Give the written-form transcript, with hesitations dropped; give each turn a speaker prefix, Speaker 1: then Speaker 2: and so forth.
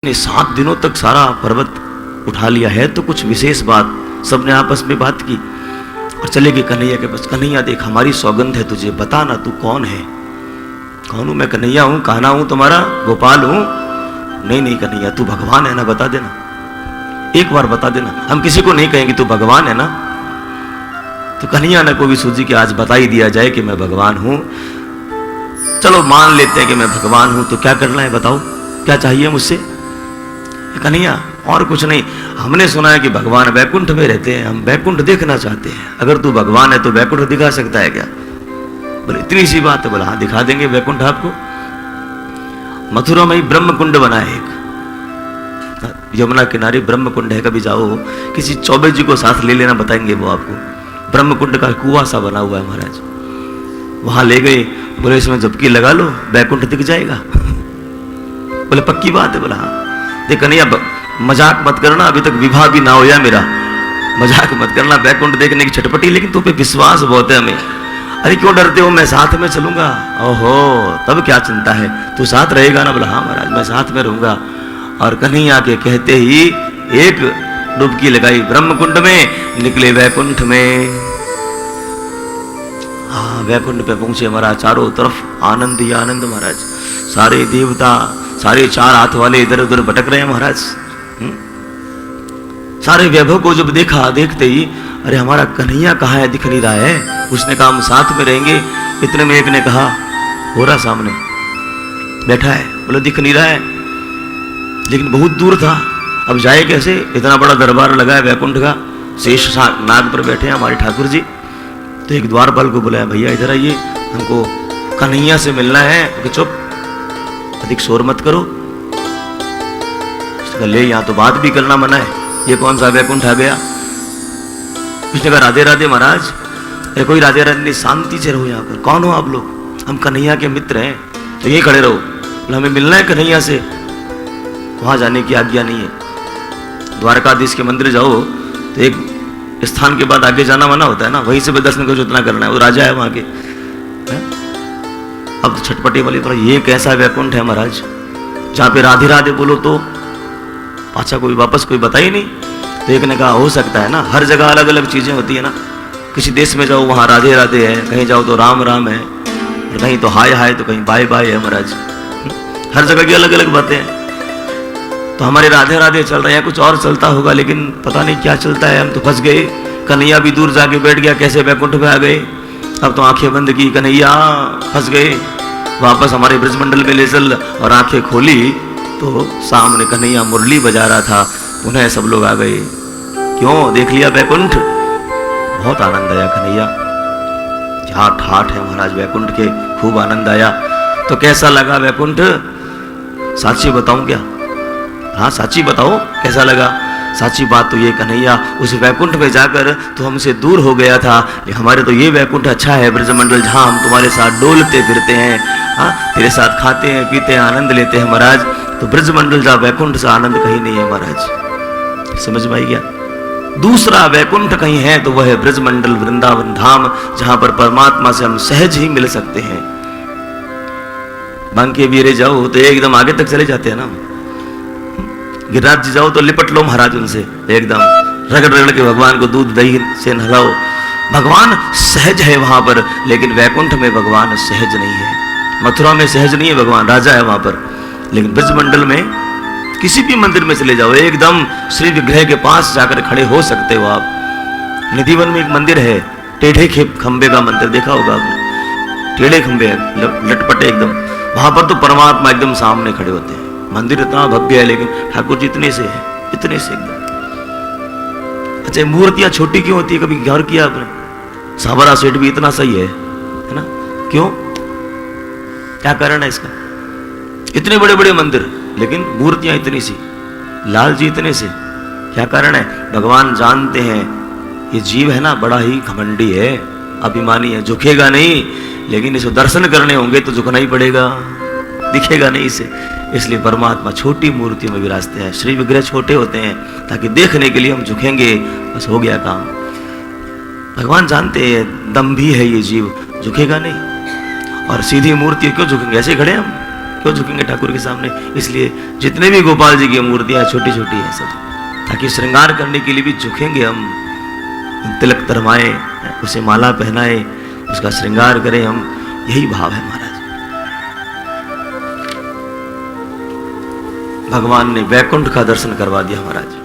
Speaker 1: ने 7 दिनों तक सारा पर्वत उठा लिया है, तो कुछ विशेष बात। सबने आपस में बात की और चले गए कन्हैया के पास। कन्हैया देख, हमारी सौगंध है तुझे, बता ना तू कौन है। कौन हूं मैं? कन्हैया हूं, कान्हा हूं, तुम्हारा गोपाल हूं। नहीं नहीं कन्हैया, तू भगवान है ना, बता देना, एक बार बता देना। हम किसी को नहीं कहेंगे तू भगवान है ना। तो कन्हैया ने को भी सूझी कि आज बता ही दिया जाए कि मैं भगवान हूं। चलो मान लेते हैं कि मैं भगवान हूं, तो क्या करना है बताओ, क्या चाहिए मुझसे? कन्हैया और कुछ नहीं, हमने सुना है कि भगवान वैकुंठ में रहते हैं, हम वैकुंठ देखना चाहते हैं। अगर तू भगवान है तो वैकुंठ दिखा सकता है क्या? बोले इतनी सी बात है। बोला हाँ दिखा देंगे वैकुंठ आपको। मथुरा में ही ब्रह्म कुंड बना है एक, यमुना किनारे ब्रह्म कुंड है। कभी जाओ, किसी चौबे जी को साथ ले लेना, बताएंगे वो आपको। ब्रह्म कुंड का कुआं सा बना हुआ है महाराज, वहां ले गए। बोले इसमें झपकी लगा लो, वैकुंठ दिख जाएगा। बोले पक्की बात है? बोला हाँ। देख कन्हैया मजाक मत करना, अभी तक विवाह भी ना होया मेरा, मजाक मत करना। वैकुंठ देखने की छटपटी, लेकिन तुम पे विश्वास बहुत है हमें। अरे क्यों डरते हो, मैं साथ में चलूंगा। ओहो, तब क्या चिंता है, तू साथ रहेगा ना? बोला हाँ महाराज मैं साथ में रहूंगा। और कन्हैया के कहते ही एक डुबकी लगाई ब्रह्म कुंड में, निकले वैकुंठ में। हाँ वैकुंठ पे पहुंचे महाराज, चारों तरफ आनंद ही आनंद महाराज। सारे देवता, सारे 4 हाथ वाले इधर उधर भटक रहे हैं महाराज। सारे वैभव को जब देखा, देखते ही अरे हमारा कन्हैया कहाँ है, दिख नहीं रहा है। उसने कहा हम साथ में रहेंगे। इतने में एक ने कहा, हो रहा सामने बैठा है। बोले दिख नहीं रहा है, लेकिन बहुत दूर था, अब जाए कैसे? इतना बड़ा दरबार लगा है वैकुंठ का, शेष नाग पर बैठे हैं हमारे ठाकुर जी। तो एक द्वारपाल को बुलाया, भैया इधर आइए, हमको कन्हैया से मिलना है। कि चुप, अधिक शोर मत करो। ले यहाँ तो बात भी करना मना है, ये कौन सा वैकुंठ आ गया? उसने कहा राधे राधे महाराज। अरे कोई राधे राधे नहीं, शांति से रहो यहाँ पर। कौन हो आप लोग? हम कन्हैया के मित्र हैं, तो ये खड़े रहो। हमें मिलना है कन्हैया से, वहां जाने की आज्ञा नहीं है। द्वारकाधीश के मंदिर जाओ तो एक स्थान के बाद आगे जाना मना होता है ना, वहीं से भी दर्शन करो जितना करना है। वो राजा है वहां के। अब तो छटपटी वाली तरह, ये कैसा वैकुंठ है महाराज जहाँ पे राधे राधे बोलो तो पाछा कोई वापस कोई बता ही नहीं। तो एक ने कहा हो सकता है ना, हर जगह अलग अलग चीजें होती है ना। किसी देश में जाओ वहाँ राधे राधे है, कहीं जाओ तो राम राम है, और कहीं तो हाय हाय, तो कहीं बाय बाय है महाराज। हर जगह की अलग अलग बातें हैं। तो हमारे राधे राधे चल रहे हैं, कुछ और चलता होगा, लेकिन पता नहीं क्या चलता है। हम तो फंस गए। कन्हैया भी दूर जाके बैठ गया, कैसे वैकुंठ में आ गए। अब तो आंखें बंद की, कन्हैया फंस गए। वापस हमारे ब्रजमंडल में ले चल, और आंखें खोली तो सामने कन्हैया मुरली बजा रहा था। पुनः सब लोग आ गए। क्यों? देख लिया वैकुंठ। बहुत आनंद आया कन्हैया, ठाठ ठाठ है महाराज वैकुंठ के, खूब आनंद आया। तो कैसा लगा वैकुंठ? साची बताऊं क्या? हाँ साची बताओ कैसा लगा। साची बात तो ये कन्हैया उस वैकुंठ में जाकर तो हमसे दूर हो गया था, हमारे तो ये वैकुंठ अच्छा है ब्रजमंडल, जहाँ हम तुम्हारे साथ डोलते फिरते हैं, हाँ तेरे साथ खाते हैं पीते हैं आनंद लेते हैं महाराज। तो ब्रजमंडल जहाँ वैकुंठ से आनंद कहीं नहीं है महाराज। समझ में आई क्या? दूसरा वैकुंठ कहीं है तो वह है ब्रजमंडल वृंदावन धाम, जहां पर परमात्मा से हम सहज ही मिल सकते हैं। बांके बिहारी जाओ तो एकदम आगे तक चले जाते हैं ना। गिरिराज जी जाओ तो लिपट लो महाराज उनसे, एकदम रगड़ रगड़ के भगवान को दूध दही से नहलाओ। भगवान सहज है वहां पर, लेकिन वैकुंठ में भगवान सहज नहीं है। मथुरा में सहज नहीं है भगवान, राजा है वहां पर। लेकिन ब्रजमंडल में किसी भी मंदिर में चले जाओ, एकदम श्री विग्रह के पास जाकर खड़े हो सकते हो आप। निधिवन में एक मंदिर है, टेढ़े खंबे का मंदिर, देखा होगा आपने, टेढ़े खंबे लटपटे एकदम। वहां पर तो परमात्मा एकदम सामने खड़े होते हैं। मंदिर इतना भव्य है, लेकिन ठाकुर जी इतने से है, इतने से एकदम। अच्छा मूर्तियां छोटी क्यों होती है, कभी गौर किया आपने? सावरा सेठ भी इतना सही है ना? क्यों? क्या कारण है इसका? इतने बड़े बड़े मंदिर, लेकिन मूर्तियां इतनी सी। लाल जी इतने से, क्या कारण है? भगवान जानते हैं ये जीव है ना बड़ा ही घमंडी है, अभिमानी है, झुकेगा नहीं, लेकिन इसे दर्शन करने होंगे तो झुकना ही पड़ेगा, दिखेगा नहीं इसे। इसलिए परमात्मा छोटी मूर्तियों में विराजते हैं। श्री विग्रह छोटे होते हैं ताकि देखने के लिए हम झुकेंगे, बस हो गया काम। भगवान जानते हैं दम्भी है ये जीव, झुकेगा नहीं। और सीधी मूर्ति क्यों झुकेंगे? ऐसे खड़े हम, क्यों झुकेंगे ठाकुर के सामने? इसलिए जितने भी गोपाल जी की मूर्तियां छोटी छोटी हैं सब, ताकि श्रृंगार करने के लिए भी झुकेंगे हम, तिलक तरमाए, उसे माला पहनाए, उसका श्रृंगार करें हम, यही भाव है महाराज। भगवान ने वैकुंठ का दर्शन करवा दिया महाराज।